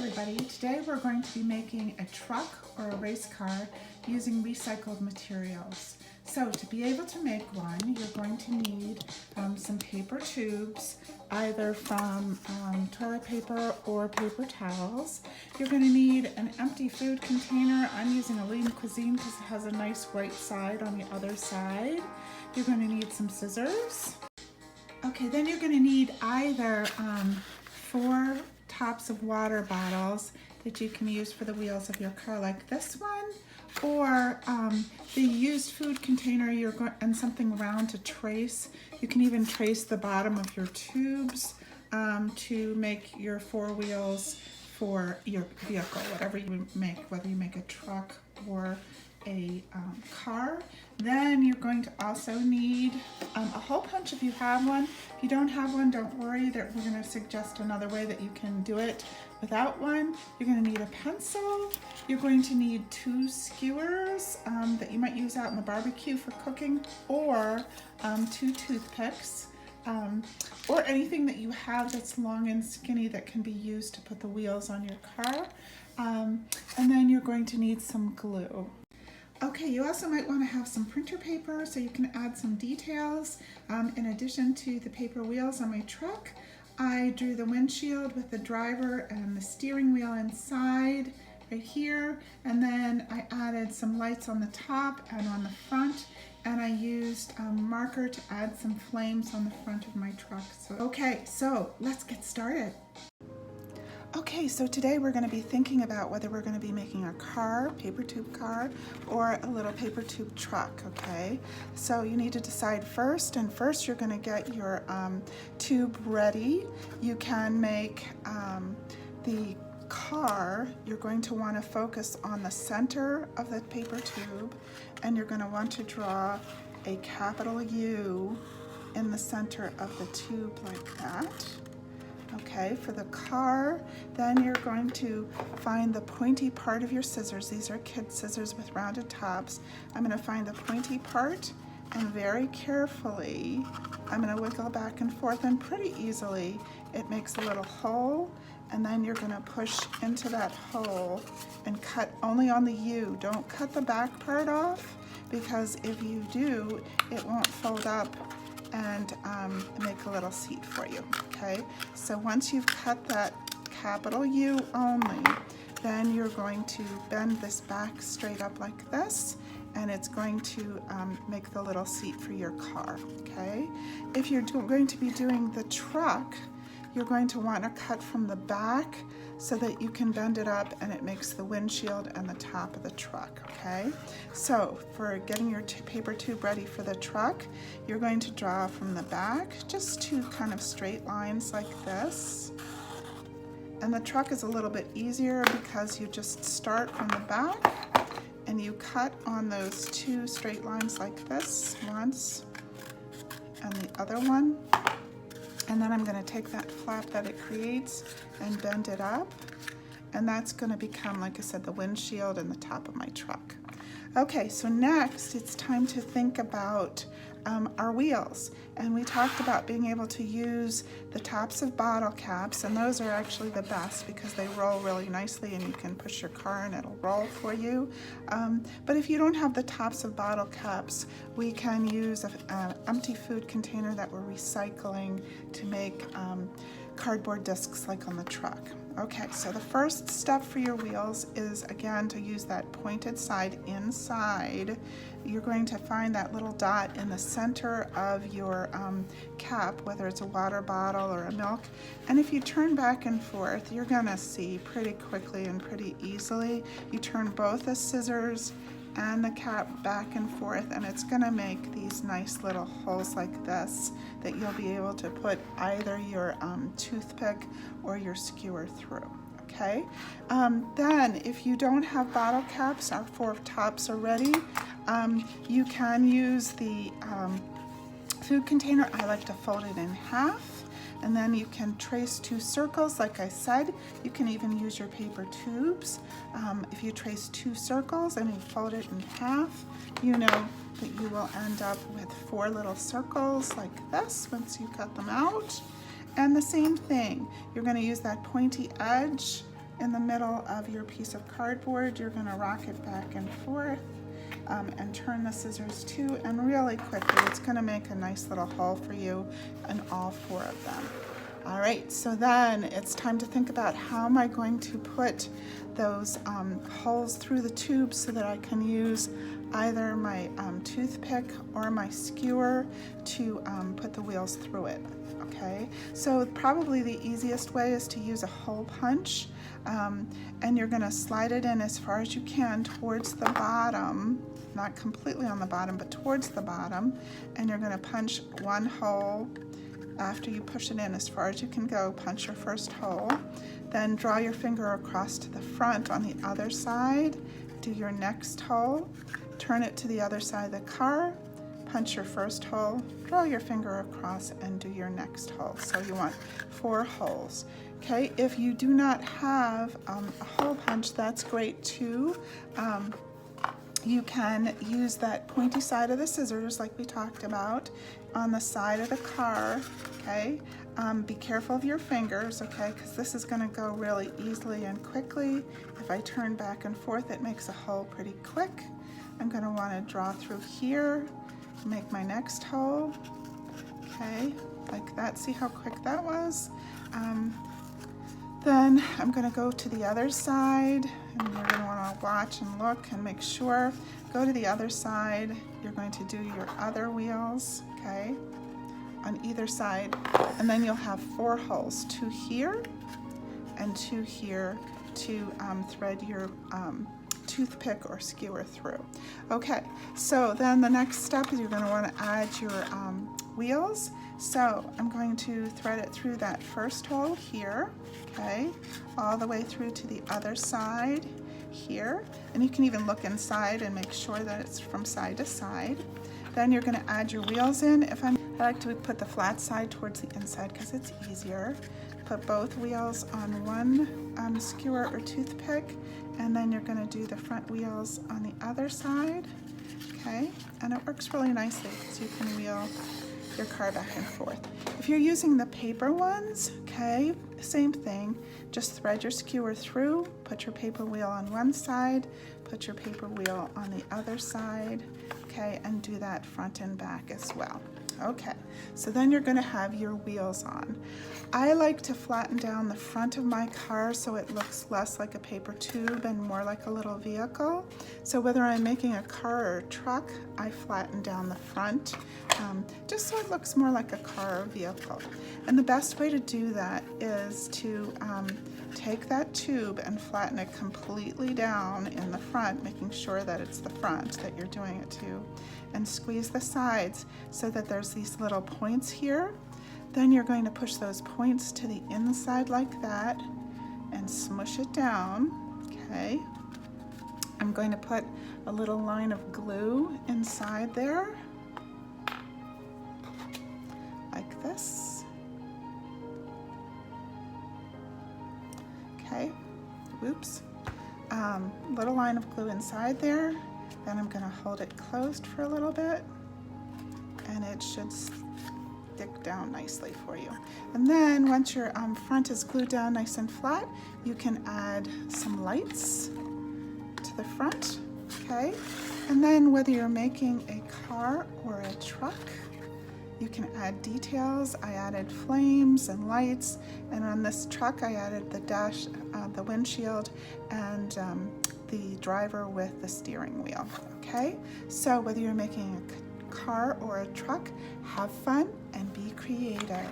everybody. Today we're going to be making a truck or a race car using recycled materials. So to be able to make one, you're going to need some paper tubes, either from toilet paper or paper towels. You're going to need an empty food container. I'm using a Lean Cuisine because it has a nice white side on the other side. You're going to need some scissors. Okay, then you're going to need either 4 tops of water bottles that you can use for the wheels of your car, like this one, or the used food container and something round to trace. You can even trace the bottom of your tubes to make your 4 wheels for your vehicle, whatever you make, whether you make a truck or a car. Then you're going to also need a hole punch if you have one. If you don't have one, don't worry. We're going to suggest another way that you can do it without one. You're going to need a pencil. You're going to need 2 skewers that you might use out in the barbecue for cooking, or 2 toothpicks, or anything that you have that's long and skinny that can be used to put the wheels on your car. And then you're going to need some glue. Okay, you also might want to have some printer paper so you can add some details. In addition to the paper wheels on my truck, I drew the windshield with the driver and the steering wheel inside right here, and then I added some lights on the top and on the front, and I used marker to add some flames on the front of my truck. So let's get started. Okay, so today we're going to be thinking about whether we're going to be making a car, paper tube car, or a little paper tube truck, okay? So you need to decide first, and first you're going to get your tube ready. You can make the car. You're going to want to focus on the center of the paper tube, and you're going to want to draw a capital U in the center of the tube like that. Okay, for the car, then you're going to find the pointy part of your scissors. These are kid scissors with rounded tops. I'm going to find the pointy part, and very carefully I'm going to wiggle back and forth, and pretty easily it makes a little hole, and then you're going to push into that hole and cut only on the U. Don't cut the back part off, because if you do, it won't fold up and make a little seat for you, okay? So once you've cut that capital U only, then you're going to bend this back straight up like this, and it's going to make the little seat for your car, okay? If you're going to be doing the truck, you're going to want to cut from the back so that you can bend it up and it makes the windshield and the top of the truck, okay? So for getting your paper tube ready for the truck, you're going to draw from the back just 2 kind of straight lines like this. And the truck is a little bit easier because you just start from the back and you cut on those 2 straight lines like this once, and the other one. And then I'm going to take that flap that it creates and bend it up, and that's going to become, like I said, the windshield and the top of my truck. Okay, so next it's time to think about our wheels, and we talked about being able to use the tops of bottle caps, and those are actually the best because they roll really nicely and you can push your car and it'll roll for you. But if you don't have the tops of bottle caps, we can use an empty food container that we're recycling to make cardboard discs like on the truck. Okay, so the first step for your wheels is, again, to use that pointed side inside. You're going to find that little dot in the center of your cap, whether it's a water bottle or a milk. And if you turn back and forth, you're gonna see pretty quickly and pretty easily. You turn both the scissors and the cap back and forth, and it's gonna make these nice little holes like this that you'll be able to put either your toothpick or your skewer through, okay? Then if you don't have bottle caps, our 4 tops are ready. You can use the food container. I like to fold it in half, and then you can trace 2 circles. Like I said, you can even use your paper tubes. If you trace 2 circles and you fold it in half, you know that you will end up with 4 little circles like this once you cut them out. And the same thing, you're going to use that pointy edge in the middle of your piece of cardboard. You're going to rock it back and forth and turn the scissors too, and really quickly it's going to make a nice little hole for you in all 4 of them. All right, so then it's time to think about how am I going to put those holes through the tubes so that I can use either my toothpick or my skewer to put the wheels through it. Okay, so probably the easiest way is to use a hole punch, and you're going to slide it in as far as you can towards the bottom, not completely on the bottom, but towards the bottom, and you're going to punch one hole. After you push it in as far as you can go, punch your first hole, then draw your finger across to the front on the other side, do your next hole, turn it to the other side of the car, punch your first hole, draw your finger across, and do your next hole. So you want 4 holes. Okay, if you do not have a hole punch, that's great too. You can use that pointy side of the scissors like we talked about on the side of the car, okay? Be careful of your fingers, okay, because this is going to go really easily and quickly. If I turn back and forth, it makes a hole pretty quick. I'm going to want to draw through here, make my next hole, okay, like that. See how quick that was? Then I'm going to go to the other side, and you're going to want to watch and look and make sure. Go to the other side. You're going to do your other wheels, okay, on either side, and then you'll have 4 holes, 2 here and 2 here to thread your toothpick or skewer through. Okay, so then the next step is you're going to want to add your wheels. So I'm going to thread it through that first hole here, okay, all the way through to the other side here, and you can even look inside and make sure that it's from side to side. Then you're going to add your wheels in. I like to put the flat side towards the inside because it's easier. Put both wheels on one skewer or toothpick, and then you're going to do the front wheels on the other side, okay, and it works really nicely because you can wheel your car back and forth. If you're using the paper ones, okay, same thing. Just thread your skewer through, put your paper wheel on one side, put your paper wheel on the other side, okay, and do that front and back as well. Okay, so then you're going to have your wheels on. I like to flatten down the front of my car so it looks less like a paper tube and more like a little vehicle. So whether I'm making a car or a truck, I flatten down the front just so it looks more like a car or vehicle. And the best way to do that is to take that tube and flatten it completely down in the front, making sure that it's the front that you're doing it to, and squeeze the sides so that there's these little points here. Then you're going to push those points to the inside like that and smush it down, okay? I'm going to put a little line of glue inside there, like this. Okay, whoops. Little line of glue inside there. Then I'm going to hold it closed for a little bit, and it should stick down nicely for you. And then once your front is glued down nice and flat, you can add some lights to the front, okay? And then whether you're making a car or a truck, you can add details. I added flames and lights, and on this truck I added the dash, the windshield, and the driver with the steering wheel, okay? So whether you're making a car or a truck, have fun and be creative.